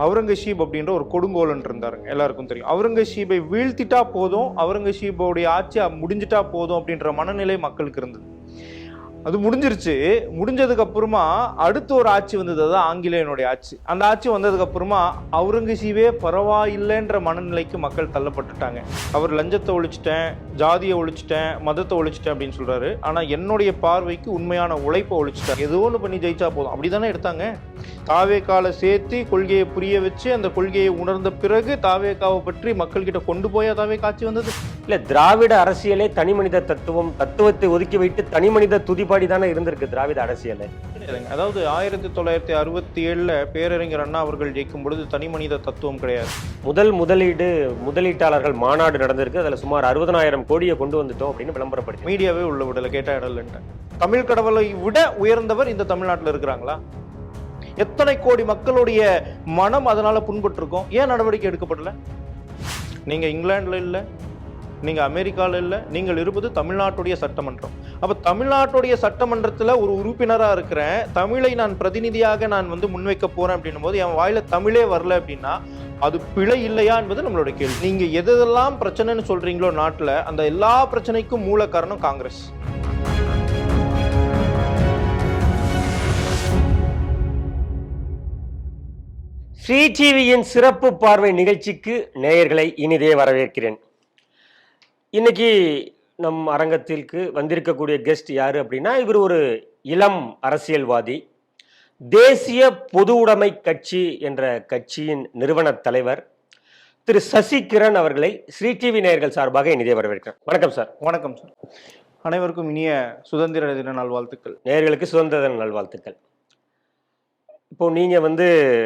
அவுரங்கசீப் அப்படின்ற ஒரு கொடுங்கோலன் இருந்தாருங்க, எல்லாருக்கும் தெரியும். அவுரங்கசீபை வீழ்த்திட்டா போதும், அவுரங்கசீபோடைய ஆட்சி முடிஞ்சிட்டா போதும் அப்படின்ற மனநிலை மக்களுக்கு இருந்தது. அது முடிஞ்சிருச்சு. முடிஞ்சதுக்கு அப்புறமா அடுத்த ஒரு ஆட்சி வந்தது, அதான் ஆங்கிலேயனுடைய ஆட்சி. அந்த ஆட்சி வந்ததுக்கு அப்புறமா அவுரங்கசீபே பரவாயில்லைன்ற மனநிலைக்கு மக்கள் தள்ளப்பட்டுட்டாங்க. அவர் லஞ்சத்தை ஒழிச்சிட்டேன், ஜாதியை ஒழிச்சிட்டேன், மதத்தை ஒழிச்சிட்டேன் அப்படின்னு சொல்றாரு. ஆனா என்னுடைய பார்வைக்கு உண்மையான உழைப்பை ஒழிச்சிட்டாங்க. ஏதோ ஒன்று பண்ணி ஜெயிச்சா போதும், அப்படிதானே எடுத்தாங்க. தாவேகால சேர்த்து கொள்கையை புரிய வச்சு அந்த கொள்கையை உணர்ந்த பிறகு தாவேகாவை பற்றி மக்கள் கிட்ட கொண்டு போய் தாவேகா ஆட்சி வந்தது. இல்ல, திராவிட அரசியலே தனி மனித தத்துவத்தை ஒதுக்கி வைத்து தனி மனித துதிப்பாடி தானே இருந்திருக்கு திராவிட அரசியலே. அதாவது 1967 பேரறிஞர் அண்ணா அவர்கள் ஜெயிக்கும் பொழுது தனி மனித தத்துவம் கிடையாது. முதலீட்டாளர்கள் மாநாடு நடந்திருக்கு. அதுல சுமார் 60,000 கோடியை கொண்டு வந்துட்டோம் அப்படின்னு விளம்பரப்படுத்தி மீடியாவே உள்ள விடல, கேட்டா இடல்ன்ட்டு. தமிழ் கடவுளை விட உயர்ந்தவர் இந்த தமிழ்நாட்டில் இருக்கிறாங்களா? எத்தனை கோடி மக்களுடைய மனம் அதனால புண்பட்டிருக்கும். ஏன் நடவடிக்கை எடுக்கப்படல? நீங்க இங்கிலாந்துல இல்ல, நீங்க அமெரிக்கால இல்ல, நீங்கள் இருப்பது தமிழ்நாட்டுடைய சட்டமன்றம். அப்ப தமிழ்நாட்டுடைய சட்டமன்றத்துல ஒரு உறுப்பினரா இருக்கிறேன், தமிழை நான் பிரதிநிதியாக நான் முன்வைக்க போறேன் அப்படின்னும் போது என் வாயில தமிழே வரல அப்படின்னா அது பிழை இல்லையா என்பது நம்மளோட கேள்வி. நீங்க எதெல்லாம் பிரச்சனைன்னு சொல்றீங்களோ நாட்டுல, அந்த எல்லா பிரச்சனைக்கும் மூல காரணம் காங்கிரஸ். ஸ்ரீ டிவியின் சிறப்பு பார்வை நிகழ்ச்சிக்கு நேயர்களை இனிதே வரவேற்கிறேன். இன்னைக்கு நம் அரங்கத்திற்கு வந்திருக்கக்கூடிய கெஸ்ட் யாரு அப்படின்னா, இவர் ஒரு இளம் அரசியல்வாதி, தேசிய பொது உடைமை கட்சி என்ற கட்சியின் நிறுவன தலைவர் திரு சசி கிரண் அவர்களை ஸ்ரீ டிவி நேயர்கள் சார்பாக இனிதே வரவேற்கிறேன். வணக்கம் சார். வணக்கம் சார். அனைவருக்கும் இனிய சுதந்திர தின நல்வாழ்த்துக்கள். நேயர்களுக்கு சுதந்திர தின நல்வாழ்த்துக்கள். இப்போ நீங்க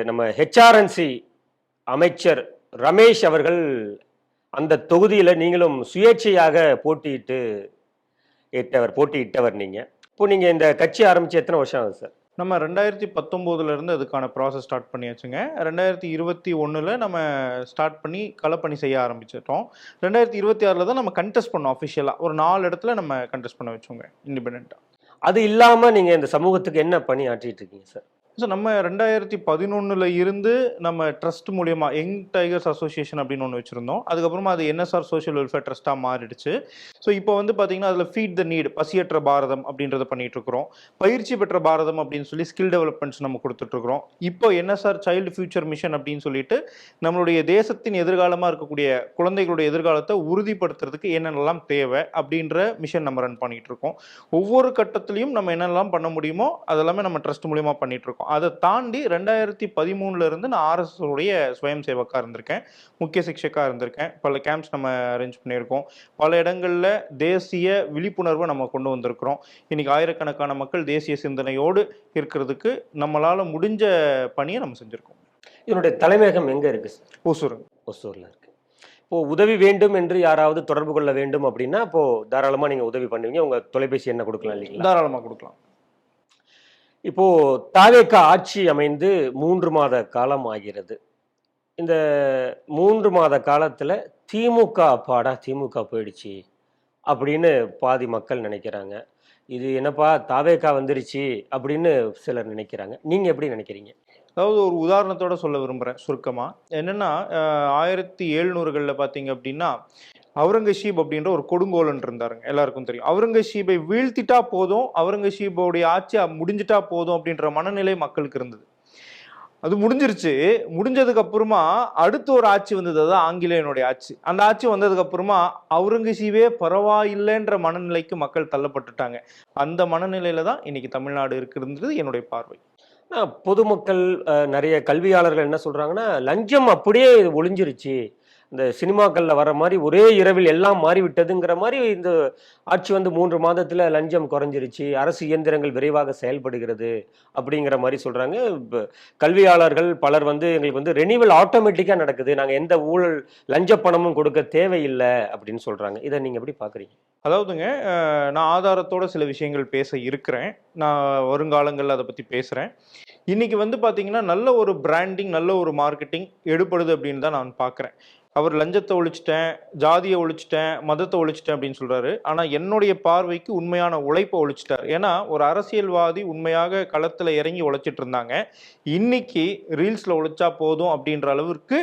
நம்ம ஹெச்ஆர்என்சி அமைச்சர் ரமேஷ் அவர்கள் அந்த தொகுதியில நீங்களும் சுயேட்சையாக போட்டியிட்டவர் நீங்க. இப்போ நீங்க இந்த கட்சி ஆரம்பிச்சு எத்தனை வருஷம் ஆகுது சார்? நம்ம 2019 இருந்து அதுக்கான ப்ராசஸ் ஸ்டார்ட் பண்ணியாச்சுங்க. 2021 நம்ம ஸ்டார்ட் பண்ணி களப்பணி செய்ய ஆரம்பிச்சிட்டோம். 2026 தான் நம்ம கண்டெஸ்ட் பண்ணோம் அஃபிஷியலாக. ஒரு 4 இடத்துல நம்ம கண்டெஸ்ட் பண்ண வச்சோங்க இண்டிபெண்டா. அது இல்லாம நீங்க இந்த சமூகத்துக்கு என்ன பணி ஆற்றிட்டு இருக்கீங்க சார்? சார், நம்ம 2011 இருந்து நம்ம ட்ரஸ்ட் மூலியமா யங் டைகர்ஸ் அசோசியேஷன் அப்படின்னு ஒன்று வச்சுருந்தோம். அதுக்கப்புறமா அது என்எஸ்ஆர் சோஷியல் வெல்ஃபேர் ட்ரஸ்ட்டாக மாறிடுச்சு. ஸோ இப்போ பார்த்தீங்கன்னா அதில் ஃபீட் த நீட், பசியற்ற பாரதம் அப்படின்றத பண்ணிட்டு இருக்கிறோம். பயிற்சி பெற்ற பாரதம் அப்படின்னு சொல்லி ஸ்கில் டெவலப்மெண்ட்ஸ் நம்ம கொடுத்துட்ருக்குறோம். இப்போ என்எஸ்ஆர் சைல்டு ஃபியூச்சர் மிஷன் அப்படின்னு சொல்லிட்டு நம்மளுடைய தேசத்தின் எதிர்காலமாக இருக்கக்கூடிய குழந்தைகளுடைய எதிர்காலத்தை உறுதிப்படுத்துறதுக்கு என்னென்னலாம் தேவை அப்படின்ற மிஷன் நம்ம ரன் பண்ணிட்டு இருக்கோம். ஒவ்வொரு கட்டத்திலையும் நம்ம என்னெல்லாம் பண்ண முடியுமோ அதெல்லாமே நம்ம ட்ரஸ்ட் மூலியமாக பண்ணிட்டு இருக்கோம். அதை தாண்டி 2013 இருந்து நான் ஆர்எஸ்எஸ் உடைய ஸ்வயம் சேவக்கா இருந்திருக்கேன், முக்கிய சிக்ஷக்கா இருந்திருக்கேன். பல கேம்ப்ஸ் நம்ம அரேஞ்ச் பண்ணியிருக்கோம். பல இடங்கள்ல தேசிய விழிப்புணர்வை நம்ம கொண்டு வந்திருக்கிறோம். இன்னைக்கு ஆயிரக்கணக்கான மக்கள் தேசிய சிந்தனையோடு இருக்கிறதுக்கு நம்மளால முடிஞ்ச பணியை நம்ம செஞ்சிருக்கோம். இதனுடைய தலைமையகம் எங்க இருக்கு சார்? ஒசூர்ல இருக்கு. இப்போ உதவி வேண்டும் என்று யாராவது தொடர்பு கொள்ள வேண்டும் அப்படின்னா இப்போ தாராளமா நீங்க உதவி பண்ணுவீங்க. உங்க தொலைபேசி என்ன கொடுக்கலாம் இல்லைங்களா? தாராளமா கொடுக்கலாம். இப்போ தாவேகா ஆட்சி அமைந்து 3 மாத காலம் ஆகிறது. இந்த 3 மாத காலத்துல திமுக போயிடுச்சு அப்படின்னு பாதி மக்கள் நினைக்கிறாங்க. இது என்னப்பா தாவேகா வந்துருச்சு அப்படின்னு சிலர் நினைக்கிறாங்க. நீங்க எப்படி நினைக்கிறீங்க? அதாவது ஒரு உதாரணத்தோட சொல்ல விரும்புகிறேன் சுருக்கமா. என்னன்னா 1700களில் பார்த்தீங்க அப்படின்னா அவுரங்கசீப் அப்படின்ற ஒரு கொடுங்கோலன் இருந்தாருங்க, எல்லாருக்கும் தெரியும். அவுரங்கசீபை வீழ்த்திட்டா போதும், அவுரங்கசீபோடைய ஆட்சி முடிஞ்சிட்டா போதும் அப்படின்ற மனநிலை மக்களுக்கு இருந்தது. அது முடிஞ்சிருச்சு. முடிஞ்சதுக்கு அப்புறமா அடுத்த ஒரு ஆட்சி வந்தது, அதான் ஆங்கிலேயனுடைய ஆட்சி. அந்த ஆட்சி வந்ததுக்கு அப்புறமா அவுரங்கசீபே பரவாயில்லைன்ற மனநிலைக்கு மக்கள் தள்ளப்பட்டுட்டாங்க. அந்த மனநிலையில தான் இன்னைக்கு தமிழ்நாடு இருக்குன்றது என்னுடைய பார்வை. பொதுமக்கள் நிறைய கல்வியாளர்கள் என்ன சொல்றாங்கன்னா, லஞ்சம் அப்படியே ஒளிஞ்சிருச்சு, இந்த சினிமாக்கள்ல வர மாதிரி ஒரே இரவில் எல்லாம் மாறிவிட்டதுங்கிற மாதிரி இந்த ஆட்சி 3 மாதத்துல லஞ்சம் குறைஞ்சிருச்சு, அரசு இயந்திரங்கள் விரைவாக செயல்படுகிறது அப்படிங்கிற மாதிரி சொல்றாங்க. கல்வியாளர்கள் பலர் எங்களுக்கு ரெனிவல் ஆட்டோமேட்டிக்கா நடக்குது, நாங்க எந்த ஊழல் லஞ்ச பணமும் கொடுக்க தேவையில்லை அப்படின்னு சொல்றாங்க. இதை நீங்க எப்படி பாக்குறீங்க? அதாவதுங்க, நான் ஆதாரத்தோட சில விஷயங்கள் பேச இருக்கிறேன். நான் வருங்காலங்களில் அதை பற்றி பேசுகிறேன். இன்னைக்கு பார்த்தீங்கன்னா நல்ல ஒரு பிராண்டிங், நல்ல ஒரு மார்க்கெட்டிங் எடுப்படுது அப்படின்னு தான் நான் பார்க்குறேன். அவர் லஞ்சத்தை ஒழிச்சிட்டேன், ஜாதியை ஒழிச்சிட்டேன், மதத்தை ஒழிச்சிட்டேன் அப்படின்னு சொல்றாரு. ஆனா என்னுடைய பார்வைக்கு உண்மையான உழைப்பை ஒழிச்சிட்டார். ஏன்னா ஒரு அரசியல்வாதி உண்மையாக களத்துல இறங்கி உழைச்சிட்டு இருந்தாங்க. இன்னைக்கு ரீல்ஸ்ல ஒழிச்சா போதும் அப்படின்ற அளவிற்கு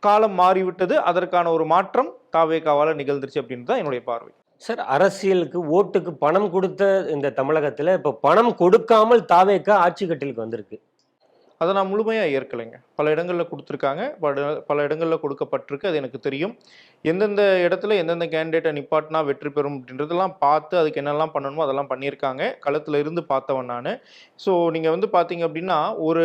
காலம் மாறிவிட்டது. அதற்கான ஒரு மாற்றம் தாவேகாவால நிகழ்ந்துருச்சு அப்படின்னு தான் என்னுடைய பார்வை. சார், அரசியலுக்கு ஓட்டுக்கு பணம் கொடுத்த இந்த தமிழகத்துல இப்ப பணம் கொடுக்காமல் தாவேகா ஆட்சி கட்டிலுக்கு வந்திருக்கு. அதை நான் முழுமையா ஏற்கலைங்க. பல இடங்கள்ல கொடுத்துருக்காங்க, பல இடங்கள்ல கொடுக்கப்பட்டிருக்கு. அது எனக்கு தெரியும். எந்தெந்த இடத்துல எந்தெந்த கேண்டிடேட்டை நிப்பாட்டினா வெற்றி பெறும் அப்படின்றதெல்லாம் பார்த்து அதுக்கு என்னெல்லாம் பண்ணணுமோ அதெல்லாம் பண்ணியிருக்காங்க. களத்துல இருந்து பார்த்தவன் நான். ஸோ நீங்க வந்து பார்த்தீங்க அப்படின்னா ஒரு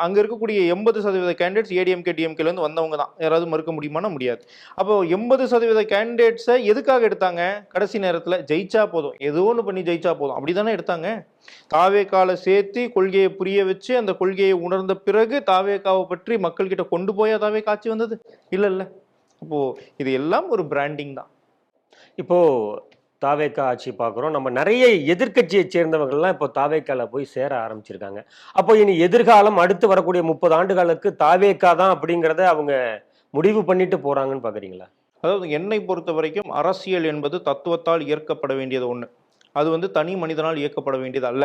அங்க இருக்கக்கூடிய 80% கேண்டிடேட்ஸ் ஏடிஎம்கே டிஎம்கேலேருந்து வந்தவங்க தான். யாராவது மறுக்க முடியுமானா முடியாது. அப்போ 80% கேண்டிடேட்ஸை எதுக்காக எடுத்தாங்க? கடைசி நேரத்தில் ஜெயிச்சா போதும், ஏதோ ஒன்று பண்ணி ஜெயிச்சா போதும், அப்படிதானே எடுத்தாங்க. தாவேகால சேர்த்து கொள்கையை புரிய வச்சு அந்த கொள்கையை உணர்ந்த பிறகு தாவேகாவை பற்றி மக்கள் கிட்ட கொண்டு போய் தாவேகா ஆட்சி வந்தது இல்ல. அப்போ இது எல்லாம் ஒரு பிராண்டிங் தான். இப்போ தாவேகா ஆட்சி பார்க்குறோம். நம்ம நிறைய எதிர்க்கட்சியை சேர்ந்தவங்கள்லாம் இப்போ தாவேகால போய் சேர ஆரம்பிச்சிருக்காங்க. அப்போ இனி எதிர்காலம் அடுத்து வரக்கூடிய 30 ஆண்டுகளுக்கு தாவேகா தான் அப்படிங்கிறத அவங்க முடிவு பண்ணிட்டு போறாங்கன்னு பாக்குறீங்களா? அதாவது என்னை பொறுத்த வரைக்கும் அரசியல் என்பது தத்துவத்தால் இயற்கப்பட வேண்டியது ஒண்ணு. அது வந்து தனி மனிதனால் இயக்கப்பட வேண்டியது அல்ல.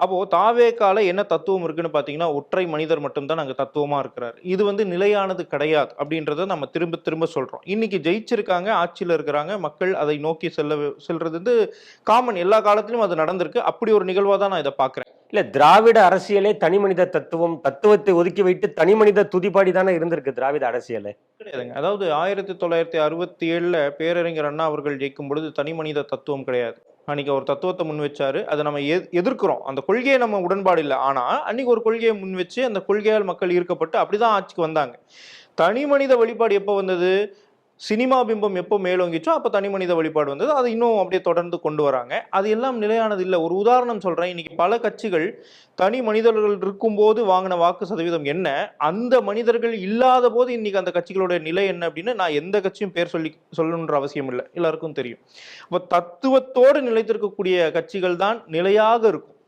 அப்போ தாவேகால என்ன தத்துவம் இருக்குன்னு பார்த்தீங்கன்னா, ஒற்றை மனிதர் மட்டும்தான் அங்கே தத்துவமா இருக்கிறார். இது வந்து நிலையானது கிடையாது அப்படின்றத நம்ம திரும்ப திரும்ப சொல்றோம். இன்னைக்கு ஜெயிச்சிருக்காங்க, ஆட்சியில் இருக்கிறாங்க, மக்கள் அதை நோக்கி செல்றது வந்து காமன். எல்லா காலத்திலும் அது நடந்திருக்கு. அப்படி ஒரு நிகழ்வாக தான் நான் இதை பார்க்குறேன். இல்ல, திராவிட அரசியலே தனி மனித தத்துவத்தை ஒதுக்கி வைத்து தனி மனித துதிப்பாடி தானே இருந்திருக்கு திராவிட அரசியலே. கிடையாதுங்க. அதாவது 1967 பேரறிஞர் அண்ணா அவர்கள் ஜெயிக்கும் பொழுது தனி மனித தத்துவம் கிடையாது. அன்னைக்கு ஒரு தத்துவத்தை முன் வச்சாரு. அதை நம்ம எதிர்க்கிறோம். அந்த கொள்கையை நம்ம உடன்பாடு இல்லை. ஆனா அன்னைக்கு ஒரு கொள்கையை முன் வச்சு அந்த கொள்கையால் மக்கள் ஈர்க்கப்பட்டு அப்படிதான் ஆட்சிக்கு வந்தாங்க. தனி மனித வழிபாடு எப்போ வந்தது? சினிமா பிம்பம் எப்போ மேலோங்கிச்சோ அப்போ தனி மனித வழிபாடு வந்தது. அது இன்னும் அப்படியே தொடர்ந்து கொண்டு வராங்க. அது எல்லாம் நிலையானது இல்லை. ஒரு உதாரணம் சொல்றேன். இன்னைக்கு பல கட்சிகள் தனி மனிதர்கள் இருக்கும்போது வாங்கின வாக்கு சதவீதம் என்ன, அந்த மனிதர்கள் இல்லாத போது இன்னைக்கு அந்த கட்சிகளோட நிலை என்ன அப்படின்னு நான் எந்த கட்சியும் பேர் சொல்லணுன்ற அவசியம் இல்லை, எல்லாருக்கும் தெரியும். அப்போ தத்துவத்தோடு நிலைத்திருக்கக்கூடிய கட்சிகள் தான் நிலையாக இருக்கும்.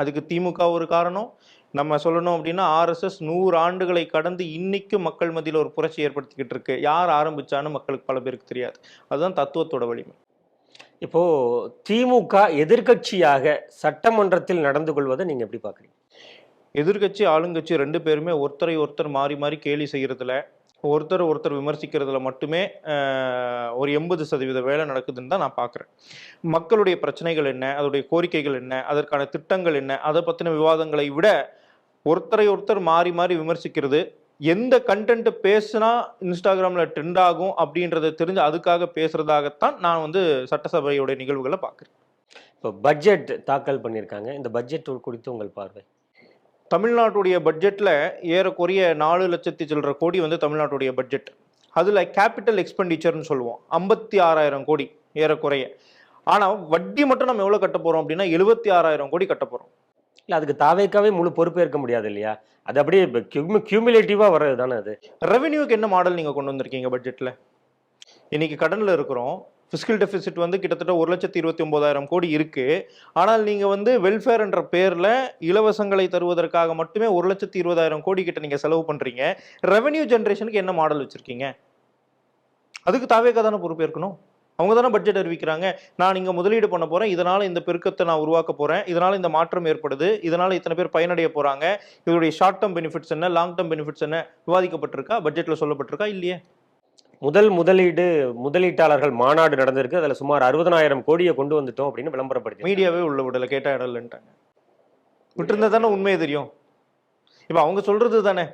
அதுக்கு திமுக ஒரு காரணம். நம்ம சொல்லணும் அப்படின்னா ஆர்எஸ்எஸ் 100 ஆண்டுகளை கடந்து இன்னைக்கும் மக்கள் மத்தியில் ஒரு புரட்சி ஏற்படுத்திக்கிட்டு இருக்கு. யார் ஆரம்பிச்சான்னு மக்களுக்கு பல பேருக்கு தெரியாது. அதுதான் தத்துவத்தோட வலிமை. இப்போ திமுக எதிர்க்கட்சியாக சட்டமன்றத்தில் நடந்து கொள்வதை நீங்க எப்படி பாக்குறீங்க? எதிர்கட்சி ஆளுங்கட்சி 2 பேருமே ஒருத்தரை ஒருத்தர் மாறி மாறி கேலி செய்யறதுல, ஒருத்தர் விமர்சிக்கிறதுல மட்டுமே ஒரு 80% வேலை நடக்குதுன்னு தான் நான் பார்க்குறேன். மக்களுடைய பிரச்சனைகள் என்ன, அதோடைய கோரிக்கைகள் என்ன, அதற்கான திட்டங்கள் என்ன, அதை பற்றின விவாதங்களை விட ஒருத்தரை ஒருத்தர் மாறி மாறி விமர்சிக்கிறது, எந்த கண்டென்ட் பேசுனா இன்ஸ்டாகிராமில் ட்ரெண்ட் ஆகும் அப்படின்றத தெரிஞ்சு அதுக்காக பேசுறதாகத்தான் நான் வந்து சட்டசபையோட நிகழ்வுகளை பார்க்குறேன். இப்போ பட்ஜெட் தாக்கல் பண்ணியிருக்காங்க. இந்த பட்ஜெட் குறித்து உங்கள் பார்வை? தமிழ்நாட்டுடைய பட்ஜெட்டில் ஏறக்குறைய 4 லட்சத்தி சில்லற கோடி வந்து தமிழ்நாட்டுடைய பட்ஜெட். அதில் கேபிட்டல் எக்ஸ்பெண்டிச்சர்னு சொல்லுவோம், 56,000 கோடி ஏறக்குறைய. ஆனால் வட்டி மட்டும் நம்ம எவ்வளோ கட்ட போகிறோம் அப்படின்னா 76,000 கோடி கட்ட போகிறோம். இல்லை, அதுக்கு தாவேக்காவே முழு பொறுப்பேற்க முடியாது இல்லையா? அது அப்படியே கியூமுலேட்டிவாக வர்றது தானே அது. ரெவென்யூக்கு என்ன மாடல் நீங்கள் கொண்டு வந்திருக்கீங்க பட்ஜெட்டில்? இன்னைக்கு கடனில் இருக்கிறோம். ஃபிஸ்கல் டெபிசிட் வந்து கிட்டத்தட்ட 1,29,000 கோடி இருக்கு. ஆனால் நீங்க வந்து வெல்ஃபேர் என்ற பேர்ல இலவசங்களை தருவதற்காக மட்டுமே 1,20,000 கோடி கிட்ட நீங்க செலவு பண்றீங்க. ரெவென்யூ ஜெனரேஷனுக்கு என்ன மாடல் வச்சிருக்கீங்க? அதுக்கு தாவேகா தானே பொறுப்பேற்கணும். அவங்க தானே பட்ஜெட் அறிவிக்கிறாங்க. நான் இங்க முதலீடு பண்ண போறேன், இதனால இந்த பெருக்கத்தை நான் உருவாக்க போறேன், இதனால இந்த மாற்றம் ஏற்படுது, இதனால இத்தனை பேர் பயனடைய போறாங்க, இதோடைய ஷார்ட் டேர்ம் பெனிஃபிட்ஸ் என்ன, லாங் டேர்ம் பெனிஃபிட்ஸ் என்ன விவாதிக்கப்பட்டிருக்கா? பட்ஜெட்ல சொல்லப்பட்டிருக்கா? இல்லையே. முதலீட்டாளர்கள் மாநாடு நடந்திருக்கு. அதுல சுமார் 60,000 கோடியை கொண்டு வந்துட்டோம் அப்படின்னு விளம்பரப்படுத்தி மீடியாவே உள்ள விடல, கேட்டா இடம்ட்டாங்க. விட்டுருந்தா தானே உண்மையை தெரியும். இப்ப அவங்க சொல்றது தானே.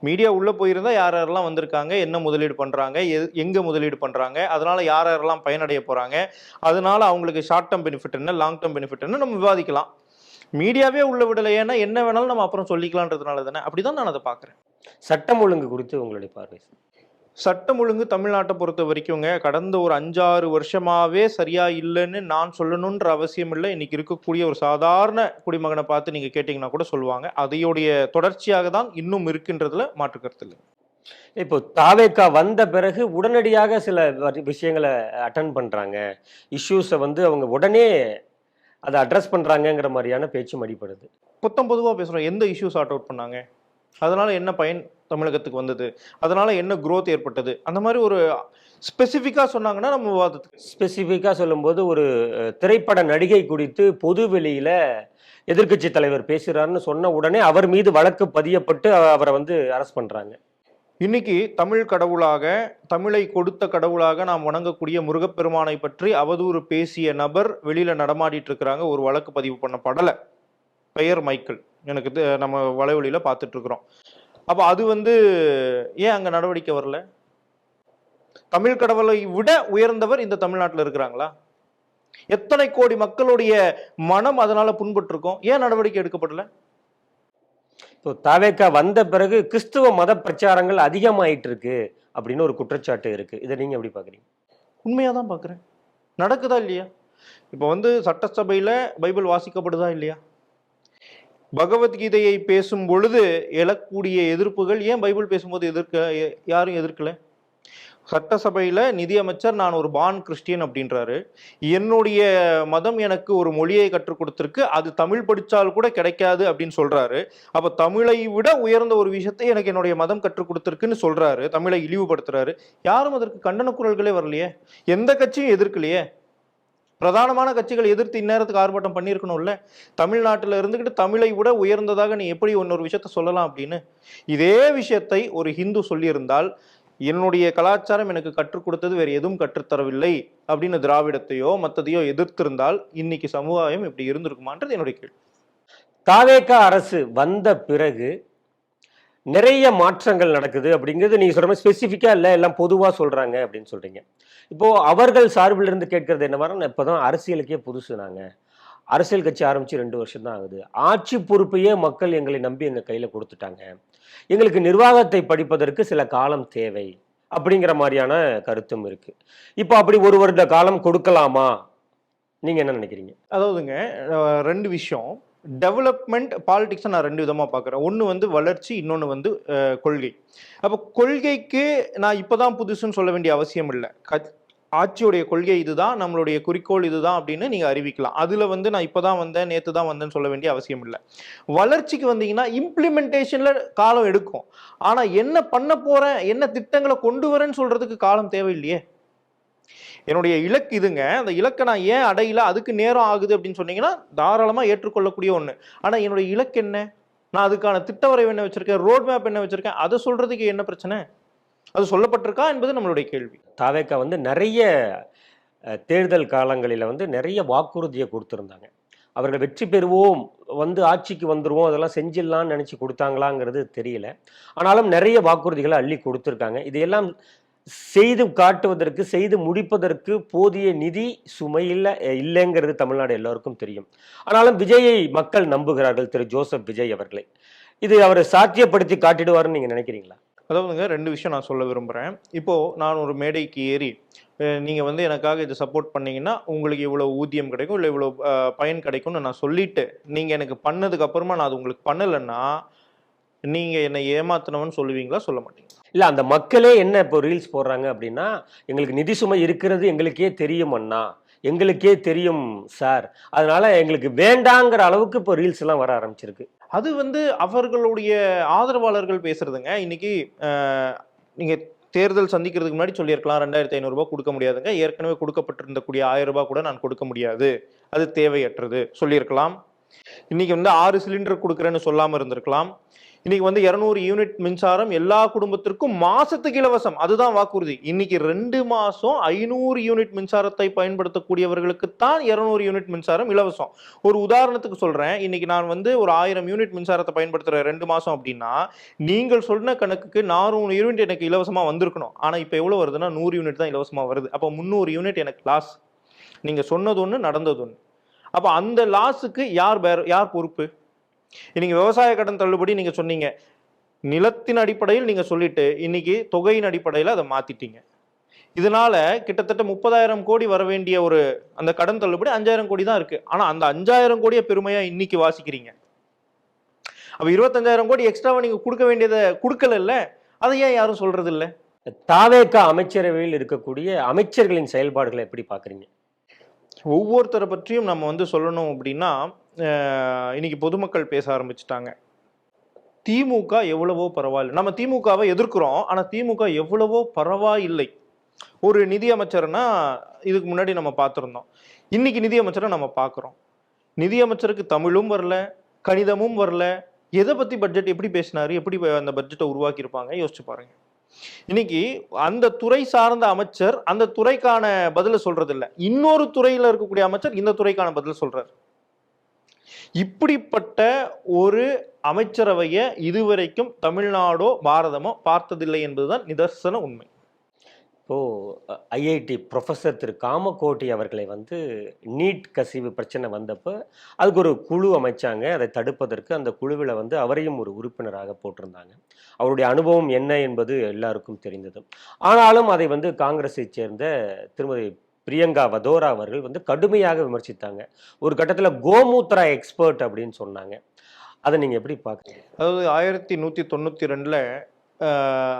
மீடியா உள்ள போயிருந்தா யார் யாரெல்லாம் வந்திருக்காங்க, என்ன முதலீடு பண்றாங்க, எங்க முதலீடு பண்றாங்க, அதனால யார் யாரெல்லாம் பயனடைய போறாங்க, அதனால அவங்களுக்கு ஷார்ட் டேர்ம் பெனிஃபிட் என்ன, லாங் டேர்ம் பெனிஃபிட் என்ன நம்ம விவாதிக்கலாம். மீடியாவே உள்ள விடலை, ஏன்னா என்ன வேணாலும் நம்ம அப்புறம் சொல்லிக்கலான்றதுனால தானே. அப்படிதான் நான் அதை பாக்குறேன். சட்டம் ஒழுங்கு குறித்து உங்களுடைய பார்வை? சட்டம் ஒழுங்கு தமிழ்நாட்டை பொறுத்த வரைக்குங்க கடந்த ஒரு 5-6 வருஷமாவே சரியா இல்லைன்னு நான் சொல்லணுன்ற அவசியம் இல்லை. இன்னைக்கு இருக்கக்கூடிய ஒரு சாதாரண குடிமகனை பார்த்து நீங்க கேட்டீங்கன்னா கூட சொல்லுவாங்க. அதையோடைய தொடர்ச்சியாக தான் இன்னும் இருக்குன்றதுல மாற்று கருத்து இல்லை. இப்போ தாவேக்கா வந்த பிறகு உடனடியாக சில விஷயங்களை அட்டன் பண்றாங்க, இஷ்யூஸை வந்து அவங்க உடனே அதை அட்ரஸ் பண்றாங்கிற மாதிரியான பேச்சும் அடிப்படுது. பொதுவாக பேசுறோம். எந்த இஷ்யூ சார்ட் அவுட் பண்ணாங்க, அதனால என்ன பயன் தமிழகத்துக்கு வந்தது, அதனால என்ன growth ஏற்பட்டது, அந்த மாதிரி ஒரு ஸ்பெசிஃபிக்கா சொன்னாங்கன்னா நம்ம விவாதத்துக்கு. ஸ்பெசிஃபிக்கா சொல்லும்போது ஒரு திரைப்பட நடிகை குறித்து பொது வெளியில எதிர்க்கட்சி தலைவர் பேசுறாருன்னு சொன்ன உடனே அவர் மீது வழக்கு பதியப்பட்டு அவரை வந்து அரெஸ்ட் பண்றாங்க. இன்னைக்கு தமிழ் கடவுளாக, தமிழை கொடுத்த கடவுளாக நாம் வணங்கக்கூடிய முருகப்பெருமானை பற்றி அவதூறு பேசிய நபர் வெளியில நடமாடிட்டு இருக்கிறாங்க. ஒரு வழக்கு பதிவு பண்ணப்படல. பெயர் மைக்கேல். எனக்கு நம்ம வலைவலியில பார்த்துட்டு இருக்கிறோம். அப்ப அது வந்து ஏன் அங்க நடவடிக்கை வரல? தமிழ் கடவுளை விட உயர்ந்தவர் இந்த தமிழ்நாட்டுல இருக்கிறாங்களா? எத்தனை கோடி மக்களுடைய மனம் அதனால புண்பட்டிருக்கும். ஏன் நடவடிக்கை எடுக்கப்படல? இப்போ தாவேக்கா வந்த பிறகு கிறிஸ்துவ மத பிரச்சாரங்கள் அதிகமாயிட்டு இருக்கு அப்படின்னு ஒரு குற்றச்சாட்டு இருக்கு. இதை நீங்க எப்படி பாக்குறீங்க? உண்மையா தான் பார்க்கிறேன். நடக்குதா இல்லையா? இப்போ வந்து சட்டசபையில பைபிள் வாசிக்கப்படுதா இல்லையா? பகவத்கீதையை பேசும் பொழுது எழக்கூடிய எதிர்ப்புகள் ஏன் பைபிள் பேசும்போது யாரும் எதிர்க்கல? சட்டசபையில நிதியமைச்சர் நான் ஒரு பான் கிறிஸ்டியன் அப்படின்றாரு. என்னுடைய மதம் எனக்கு ஒரு மொழியை கற்றுக் கொடுத்திருக்கு, அது தமிழ் படிச்சால் கூட கிடைக்காது அப்படின்னு சொல்றாரு. அப்ப தமிழை விட உயர்ந்த ஒரு விஷயத்தை எனக்கு என்னுடைய மதம் கற்றுக் கொடுத்திருக்குன்னு சொல்றாரு, தமிழை இழிவுபடுத்துறாரு. யாரும் அதற்கு கண்டன குரல்களே வரலையே, எந்த கட்சியும் எதிர்க்கலையே. பிரதானமான கட்சிகள் எதிர்த்து இந்நேரத்துக்கு ஆர்ப்பாட்டம் பண்ணியிருக்கணும்ல. தமிழ்நாட்டில் இருந்துகிட்டு தமிழை விட உயர்ந்ததாக நீ எப்படி இன்னொரு விஷயத்த சொல்லலாம் அப்படின்னு. இதே விஷயத்தை ஒரு ஹிந்து சொல்லியிருந்தால், என்னுடைய கலாச்சாரம் எனக்கு கற்றுக் கொடுத்தது வேறு எதுவும் கற்றுத்தரவில்லை அப்படின்னு திராவிடத்தையோ மற்றதையோ எதிர்த்திருந்தால் இன்னைக்கு சமுதாயம் இப்படி இருந்திருக்குமான்றது என்னுடைய கேள்வி. தாவேக்கா அரசு வந்த பிறகு நிறைய மாற்றங்கள் நடக்குது அப்படிங்கிறது நீங்க சொல்ற மாதிரி ஸ்பெசிஃபிக்கா இல்லை, எல்லாம் பொதுவா சொல்றாங்க அப்படின்னு சொல்றீங்க. இப்போ அவர்கள் சார்பில் இருந்து கேட்கறது என்னவானா, இப்பதான் அரசியலுக்கே புதுசு, நாங்க அரசியல் கட்சி ஆரம்பிச்சு 2 வருஷம் தான் ஆகுது, ஆட்சி பொறுப்பையே மக்கள் எங்களை நம்பி எங்க கையில கொடுத்துட்டாங்க, எங்களுக்கு நிர்வாகத்தை படிப்பதற்கு சில காலம் தேவை அப்படிங்கிற மாதிரியான கருத்தும் இருக்கு. இப்போ அப்படி 1 வருட காலம் கொடுக்கலாமா? நீங்க என்ன நினைக்கிறீங்க? அதாவதுங்க 2 விஷயம். டெவலப்மெண்ட் பாலிடிக்ஸை நான் 2 விதமா பார்க்குறேன். ஒன்று வந்து வளர்ச்சி, இன்னொன்று வந்து கொள்கை. அப்போ கொள்கைக்கு நான் இப்போதான் புதுசுன்னு சொல்ல வேண்டிய அவசியம் இல்லை. ஆட்சியுடைய கொள்கை இதுதான், நம்மளுடைய குறிக்கோள் இதுதான் அப்படின்னு நீங்க அறிவிக்கலாம். அதுல வந்து நான் இப்பதான் வந்தேன், நேத்து தான் வந்தேன்னு சொல்ல வேண்டிய அவசியம் இல்லை. வளர்ச்சிக்கு வந்தீங்கன்னா இம்ப்ளிமெண்டேஷன்ல காலம் எடுக்கும். ஆனா என்ன பண்ண போறேன், என்ன திட்டங்களை கொண்டு வரேன்னு சொல்றதுக்கு காலம் தேவையில்லையே. என்னுடைய இலக்கு இதுங்க, அந்த இலக்கை நான் ஏன் அடையல, அதுக்கு நேரம் ஆகுது அப்படின்னு சொன்னீங்கன்னா தாராளமா ஏற்றுக்கொள்ளக்கூடிய ஒண்ணு. ஆனா என்னுடைய இலக்கு என்ன, நான் அதுக்கான திட்ட வரைவு என்ன வச்சிருக்கேன், ரோட் மேப் என்ன வச்சிருக்கேன், அதை சொல்றதுக்கு என்ன பிரச்சனை? அது சொல்லப்பட்டிருக்கா என்பது நம்மளுடைய கேள்வி. தாவேக்கா வந்து நிறைய தேர்தல் காலங்களில் வந்து நிறைய வாக்குறுதியை கொடுத்துருந்தாங்க. அவர்கள் வெற்றி பெறுவோம், வந்து ஆட்சிக்கு வந்துருவோம், அதெல்லாம் செஞ்சிடலாம்னு நினச்சி கொடுத்தாங்களாங்கிறது தெரியல. ஆனாலும் நிறைய வாக்குறுதிகளை அள்ளி கொடுத்துருக்காங்க. இதையெல்லாம் செய்து காட்டுவதற்கு, செய்து முடிப்பதற்கு போதிய நிதி சுமை இல்லைங்கிறது தமிழ்நாடு எல்லோருக்கும் தெரியும். ஆனாலும் விஜயை மக்கள் நம்புகிறார்கள், திரு ஜோசப் விஜய் அவர்களை. இது அவர் சாத்தியப்படுத்தி காட்டிடுவாருன்னு நீங்க நினைக்கிறீங்களா? அதாவதுங்க 2 விஷயம் நான் சொல்ல விரும்புகிறேன். இப்போது நான் ஒரு மேடைக்கு ஏறி நீங்கள் வந்து எனக்காக இதை சப்போர்ட் பண்ணீங்கன்னா உங்களுக்கு இவ்வளோ ஊதியம் கிடைக்கும், இல்லை இவ்வளோ பயன் கிடைக்கும்னு நான் சொல்லிட்டு நீங்கள் எனக்கு பண்ணதுக்கு அப்புறமா நான் அது உங்களுக்கு பண்ணலைன்னா நீங்கள் என்னை ஏமாத்தினவன்னு சொல்லுவீங்களா, சொல்ல மாட்டீங்க? இல்லை, அந்த மக்களே என்ன இப்போ ரீல்ஸ் போடுறாங்க அப்படின்னா, எங்களுக்கு நிதி சுமை இருக்கிறது எங்களுக்கே தெரியும் அண்ணா, எங்களுக்கே தெரியும் சார், அதனால எங்களுக்கு வேண்டாங்கிற அளவுக்கு இப்போ ரீல்ஸ் எல்லாம் வர ஆரம்பிச்சிருக்கு. அது வந்து அவர்களுடைய ஆதரவாளர்கள் பேசுறதுங்க. இன்னைக்கு நீங்க தேர்தல் சந்திக்கிறதுக்கு முன்னாடி சொல்லியிருக்கலாம் 2500 ரூபாய் கொடுக்க முடியாதுங்க, ஏற்கனவே கொடுக்கப்பட்டிருந்த கூடிய 1000 ரூபாய் கூட நான் கொடுக்க முடியாது, அது தேவையற்றது சொல்லியிருக்கலாம். இன்னைக்கு வந்து 6 சிலிண்டர் கொடுக்குறேன்னு சொல்லாம இருந்திருக்கலாம். இன்னைக்கு வந்து 200 யூனிட் மின்சாரம் எல்லா குடும்பத்திற்கும் மாசத்துக்கு இலவசம், அதுதான் வாக்குறுதி. இன்னைக்கு 2 மாசம் 500 யூனிட் மின்சாரத்தை பயன்படுத்தக்கூடியவர்களுக்கு தான் 200 யூனிட் மின்சாரம் இலவசம். ஒரு உதாரணத்துக்கு சொல்றேன், இன்னைக்கு நான் வந்து ஒரு 1000 யூனிட் மின்சாரத்தை பயன்படுத்துற 2 மாசம் அப்படின்னா நீங்கள் சொன்ன கணக்குக்கு 400 யூனிட் எனக்கு இலவசமா வந்திருக்கணும். ஆனா இப்ப எவ்வளவு வருதுன்னா 100 யூனிட் தான் இலவசமா வருது. அப்ப 300 யூனிட் எனக்கு லாஸ். நீங்க சொன்னது ஒண்ணு, நடந்தது ஒண்ணு. அப்ப அந்த லாஸுக்கு யார் பொறுப்பு? இன்னைக்கு விவசாய கடன் தள்ளுபடி நீங்க சொன்னீங்க, நிலத்தின் அடிப்படையில் நீங்க சொல்லிட்டு இன்னைக்கு தொகையின் அடிப்படையில் அதை மாத்திட்டீங்க. இதனால கிட்டத்தட்ட 30,000 கோடி வர வேண்டிய ஒரு அந்த கடன் தள்ளுபடி 5,000 கோடி தான் இருக்கு. ஆனா அந்த 5,000 கோடியை பெருமையா இன்னைக்கு வாசிக்கிறீங்க. அப்ப 25,000 கோடி எக்ஸ்ட்ராவா நீங்க கொடுக்க வேண்டியதை கொடுக்கல, அதை ஏன் யாரும் சொல்றது இல்லை? தாவேக்கா அமைச்சரவையில் இருக்கக்கூடிய அமைச்சர்களின் செயல்பாடுகளை எப்படி பாக்குறீங்க? ஒவ்வொருத்தரை பற்றியும் நம்ம வந்து சொல்லணும் அப்படின்னா இன்னைக்கு பொதுமக்கள் பேச ஆரம்பிச்சுட்டாங்க. திமுக எவ்வளவோ பரவாயில்லை. நம்ம திமுகவை எதிர்க்கிறோம். ஆனா திமுக எவ்வளவோ பரவாயில்லை. ஒரு நிதி அமைச்சர்னா இதுக்கு முன்னாடி நம்ம பார்த்திருந்தோம். இன்னைக்கு நிதி அமைச்சரை நம்ம பார்க்கிறோம். நிதி அமைச்சருக்கு தமிழும் வரல, கணிதமும் வரல. எதை பத்தி பட்ஜெட் எப்படி பேசினாரு, எப்படி அந்த பட்ஜெட்டை உருவாக்கி இருப்பாங்க யோசிச்சு பாருங்க. இன்னைக்கு அந்த துறை சார்ந்த அமைச்சர் அந்த துறைக்கான பதில சொல்றது இல்ல. இன்னொரு துறையில இருக்கக்கூடிய அமைச்சர் இந்த துறைக்கான பதில சொல்றாரு. இப்படிப்பட்ட ஒரு அமைச்சரவையை இதுவரைக்கும் தமிழ்நாடோ பாரதமோ பார்த்ததில்லை என்பதுதான் நிதர்சன உண்மை. இப்போ ஐஐடி ப்ரொஃபஸர் திரு காமகோட்டி அவர்களை வந்து நீட் கசிவு பிரச்சனை வந்தப்போ அதுக்கு ஒரு குழு அமைச்சாங்க. அதை தடுப்பதற்கு அந்த குழுவில் வந்து அவரையும் ஒரு உறுப்பினராக போட்டிருந்தாங்க. அவருடைய அனுபவம் என்ன என்பது எல்லாருக்கும் தெரிந்தது. ஆனாலும் அதை வந்து காங்கிரஸை சேர்ந்த திருமதி பிரியங்கா வதோரா அவர்கள் வந்து கடுமையாக விமர்சித்தாங்க. ஒரு கட்டத்தில் கோமூத்ரா எக்ஸ்பர்ட் அப்படின்னு சொன்னாங்க. அதை நீங்கள் எப்படி பார்க்குறீங்க? அதாவது 1192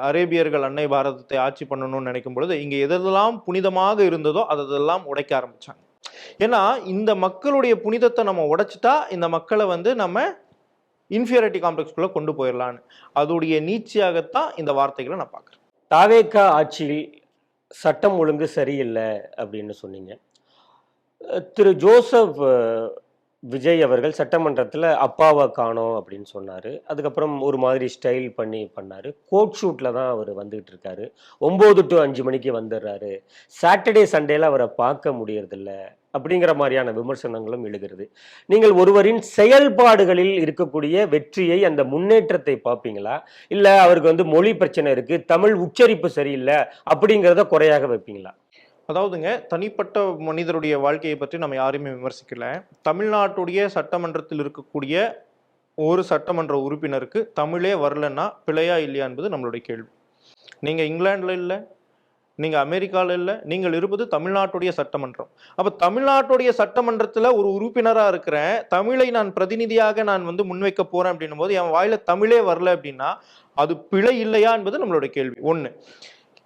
அரேபியர்கள் அன்னை பாரதத்தை ஆட்சி பண்ணணும்னு நினைக்கும் பொழுது இங்க எதெல்லாம் புனிதமாக இருந்ததோ அதெல்லாம் உடைக்க ஆரம்பிச்சாங்க. ஏன்னா இந்த மக்களுடைய புனிதத்தை நம்ம உடைச்சிட்டா இந்த மக்களை வந்து நம்ம இன்ஃபீரியாரிட்டி காம்ப்ளெக்ஸ்குள்ள கொண்டு போயிடலான்னு அதோடைய நீட்சியாகத்தான் இந்த வார்த்தைகளை நான் பார்க்குறேன். தாவேகா ஆட்சியில் சட்டம் ஒழுங்கு சரியில்லை அப்படின்னு சொன்னீங்க. திரு ஜோசப் விஜய் அவர்கள் சட்டமன்றத்தில் அப்பாவை காணோம் அப்படின்னு சொன்னார். அதுக்கப்புறம் ஒரு மாதிரி ஸ்டைல் பண்ணார். கோட் ஷூட்டில் தான் அவர் வந்துகிட்டு இருக்காரு. 9 to 5 மணிக்கு வந்துடுறாரு. சாட்டர்டே சண்டேல அவரை பார்க்க முடியறதில்ல அப்படிங்கிற மாதிரியான விமர்சனங்களும் எழுகிறது. நீங்கள் ஒருவரின் செயல்பாடுகளில் இருக்கக்கூடிய வெற்றியை, அந்த முன்னேற்றத்தை பார்ப்பீங்களா, இல்லை அவருக்கு வந்து மொழி பிரச்சனை இருக்கு, தமிழ் உச்சரிப்பு சரியில்லை அப்படிங்கிறத குறையாக வைப்பீங்களா? அதாவதுங்க, தனிப்பட்ட மனிதருடைய வாழ்க்கையை பற்றி நம்ம யாரையுமே விமர்சிக்கல. தமிழ்நாட்டுடைய சட்டமன்றத்தில் இருக்கக்கூடிய ஒரு சட்டமன்ற உறுப்பினருக்கு தமிழே வரலன்னா பிழையா இல்லையா என்பது நம்மளுடைய கேள்வி. நீங்க இங்கிலாந்துல இல்லை, நீங்க அமெரிக்கால இல்லை, நீங்கள் இருப்பது தமிழ்நாட்டுடைய சட்டமன்றம். அப்ப தமிழ்நாட்டுடைய சட்டமன்றத்துல ஒரு உறுப்பினரா இருக்கிறேன், தமிழை நான் பிரதிநிதியாக நான் வந்து முன்வைக்க போறேன் அப்படின்னும் போது என் வாயில தமிழே வரல அப்படின்னா அது பிழை இல்லையா என்பது நம்மளுடைய கேள்வி. ஒண்ணு,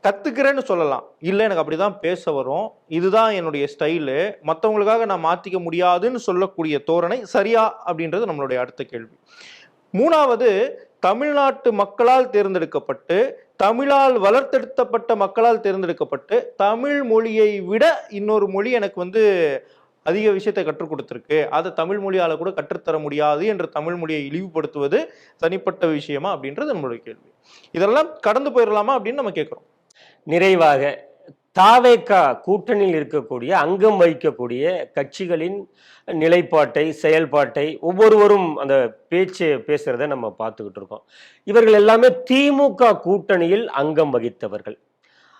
கத்துக்கிறேன்னு சொல்லலாம், இல்லை எனக்கு அப்படிதான் பேச வரும், இதுதான் என்னுடைய ஸ்டைலு, மற்றவங்களுக்காக நான் மாற்றிக்க முடியாதுன்னு சொல்லக்கூடிய தோரணை சரியா அப்படின்றது நம்மளுடைய அடுத்த கேள்வி. மூணாவது, தமிழ்நாட்டு மக்களால் தேர்ந்தெடுக்கப்பட்டு தமிழால் வளர்த்தெடுக்கப்பட்ட மக்களால் தேர்ந்தெடுக்கப்பட்டு தமிழ் மொழியை விட இன்னொரு மொழி எனக்கு வந்து அதிக விஷயத்தை கற்றுக் கொடுத்துருக்கு, அதை தமிழ் மொழியால கூட கற்றுத்தர முடியாது என்ற தமிழ் மொழியை இழிவுபடுத்துவது தனிப்பட்ட விஷயமா அப்படின்றது நம்மளுடைய கேள்வி. இதெல்லாம் கடந்து போயிடலாமா அப்படின்னு நம்ம கேட்கிறோம். நிறைவாக, தாவேகா கூட்டணியில் இருக்கக்கூடிய அங்கம் வகிக்கக்கூடிய கட்சிகளின் நிலைப்பாட்டை, செயல்பாட்டை ஒவ்வொருவரும் அந்த பேசுறதை நம்ம பார்த்துக்கிட்டு இருக்கோம். இவர்கள் எல்லாமே திமுக கூட்டணியில் அங்கம் வகித்தவர்கள்.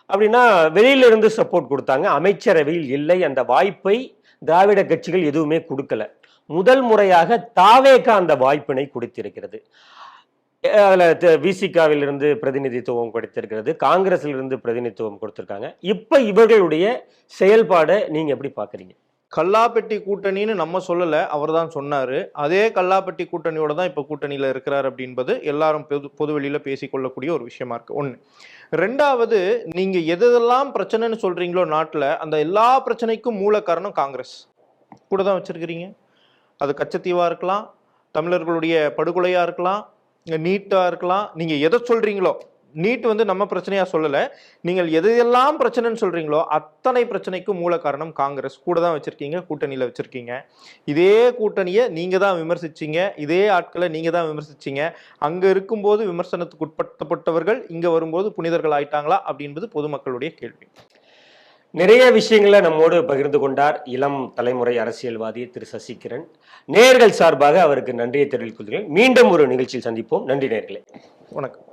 அப்படின்னா வெளியிலிருந்து சப்போர்ட் கொடுத்தாங்க, அமைச்சரவையில் இல்லை. அந்த வாய்ப்பை திராவிட கட்சிகள் எதுவுமே கொடுக்கல. முதல் முறையாக தாவேகா அந்த வாய்ப்பினை கொடுத்திருக்கிறது. அதில் விசிகாவிலிருந்து பிரதிநிதித்துவம் கொடுத்திருக்கிறது, காங்கிரஸிலிருந்து பிரதிநிதித்துவம் கொடுத்திருக்காங்க. இப்போ இவர்களுடைய செயல்பாடை நீங்க எப்படி பாக்குறீங்க? கல்லாப்பெட்டி கூட்டணின்னு நம்ம சொல்லல, அவர் தான் சொன்னாரு. அதே கல்லாப்பெட்டி கூட்டணியோட தான் இப்ப கூட்டணியில இருக்கிறார் அப்படின்பது எல்லாரும் பொதுவெளியில பேசிக்கொள்ளக்கூடிய ஒரு விஷயமா இருக்கு. ஒண்ணு. ரெண்டாவது, நீங்க எதெல்லாம் பிரச்சனைன்னு சொல்றீங்களோ நாட்டுல, அந்த எல்லா பிரச்சனைக்கும் மூல காரணம் காங்கிரஸ் கூட தான் வச்சிருக்கிறீங்க. அது கச்சத்தீவா இருக்கலாம், தமிழர்களுடைய படுகொலையா இருக்கலாம், நீட்டா இருக்கலாம். நீங்க எதை சொல்றீங்களோ, நீட் வந்து நம்ம பிரச்சனையா சொல்லல, நீங்கள் எதையெல்லாம் பிரச்சனைன்னு சொல்றீங்களோ அத்தனை பிரச்சனைக்கும் மூல காரணம் காங்கிரஸ் கூட தான் வச்சிருக்கீங்க, கூட்டணியில வச்சிருக்கீங்க. இதே கூட்டணியை நீங்க தான் விமர்சிச்சீங்க, இதே ஆட்களை நீங்க தான் விமர்சிச்சீங்க. அங்க இருக்கும்போது விமர்சனத்துக்கு உட்படுத்தப்பட்டவர்கள் இங்க வரும்போது புனிதர்கள் ஆயிட்டாங்களா அப்படின்றது பொதுமக்களுடைய கேள்வி. நிறைய விஷயங்களை நம்மோடு பகிர்ந்து கொண்டார் இளம் தலைமுறை அரசியல்வாதி திரு சசிகிரண். நேயர்கள் சார்பாக அவருக்கு நன்றியை தெரிவித்துக் கொள்கிறேன். மீண்டும் ஒரு நிகழ்ச்சியில் சந்திப்போம். நன்றி நேயர்களே. வணக்கம்.